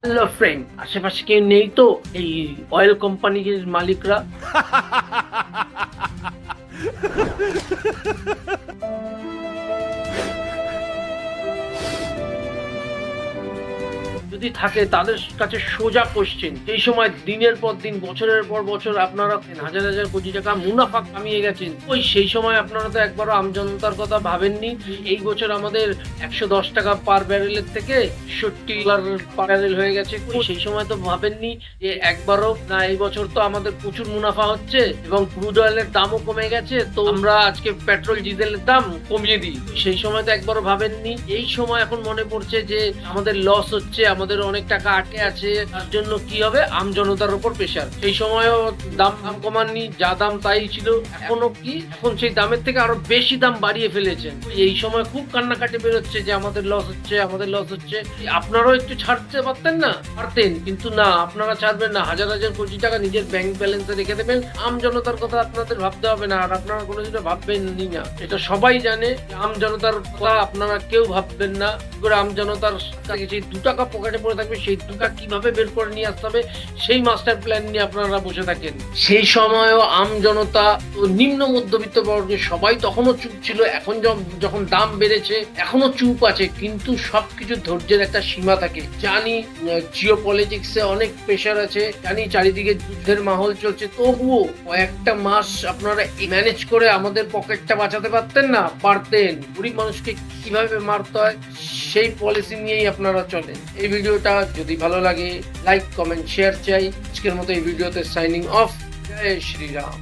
Hello friend, আশেপাশে কেউ নেই তো এই অয়েল কোম্পানির মালিকরা? যদি থাকে তাদের কাছে সোজা কোশ্চেন, সেই সময় দিনের পর দিন বছরের পর বছর আপনারা হাজার হাজার কোটি টাকা মুনাফা কামিয়ে গেছেন, ওই সেই সময় আপনারা তো একবারও আমজনতার কথা ভাবেননি। এই বছর আমাদের 110 টাকা পার ব্যারেলের থেকে $60 পার ব্যারেল হয়ে গেছে, সেই সময় তো ভাবেননি যে একবারও না এই বছর তো আমাদের প্রচুর মুনাফা হচ্ছে এবং ক্রুড অয়েলের দামও কমে গেছে, তো আমরা আজকে পেট্রোল ডিজেলের দাম কমিয়ে দিই। সেই সময় তো একবারও ভাবেননি। এই সময় এখন মনে পড়ছে যে আমাদের লস হচ্ছে, আমাদের অনেক টাকা আটকে আছে, তার জন্য কি হবে, আমজনতার উপর প্রেশার। সেই সময়ও দাম কমাননি, যা দাম তাই ছিল। এখনো কি, এখন সেই দামের থেকে আরো বেশি দাম বাড়িয়ে ফেলেছেন। এই সময় খুব কান্নাকাটি বেরোচ্ছে যে আমাদের লস হচ্ছে, আমাদের লস হচ্ছে। আপনারাও একটু ছাড়তে পারতেন না? পারতেন, কিন্তু না, আপনারা ছাড়বেন না। হাজার হাজার কোটি টাকা নিজের ব্যাংক ব্যালেন্সে রেখে দেবেন, আমজনতার কথা আপনাদের ভাবতে হবে না, আর আপনারা কোনোদিনও ভাববেনই না। এটা সবাই জানে, আমজনতার কথা আপনারা কেউ ভাববেন না। করে আমজনতার কাছে যে 2 টাকা পকেটে পড়ে থাকবে, সেই 2 টাকা কিভাবে বের করে নিয়ে আসতে হবে সেই মাস্টার প্ল্যান নিয়ে আপনারা বসে থাকেন। সেই সময়ও আমজনতা ও নিম্ন মধ্যবিত্ত বর্গের সবাই তখনও চুপ ছিল। এখন যখন দাম বেড়েছে এখনো চুপ আছে, কিন্তু সবকিছু ধৈর্যের একটা সীমা থাকে। জানি জিও পলিটিক্সে অনেক প্রেশার আছে, জানি চারিদিকে যুদ্ধের মাহল চলছে, তবুও কয়েকটা মাস আপনারা ম্যানেজ করে আমাদের পকেটটা বাঁচাতে পারতেন না? পারতেন। গরিব মানুষকে কিভাবে মারতে হয় সেই পলিসি নিয়েই আপনারা চলেন। এই ভিডিওটা যদি ভালো লাগে লাইক কমেন্ট শেয়ার চাই। আজকের মতো এই ভিডিওতে সাইনিং অফ। জয় শ্রীরাম।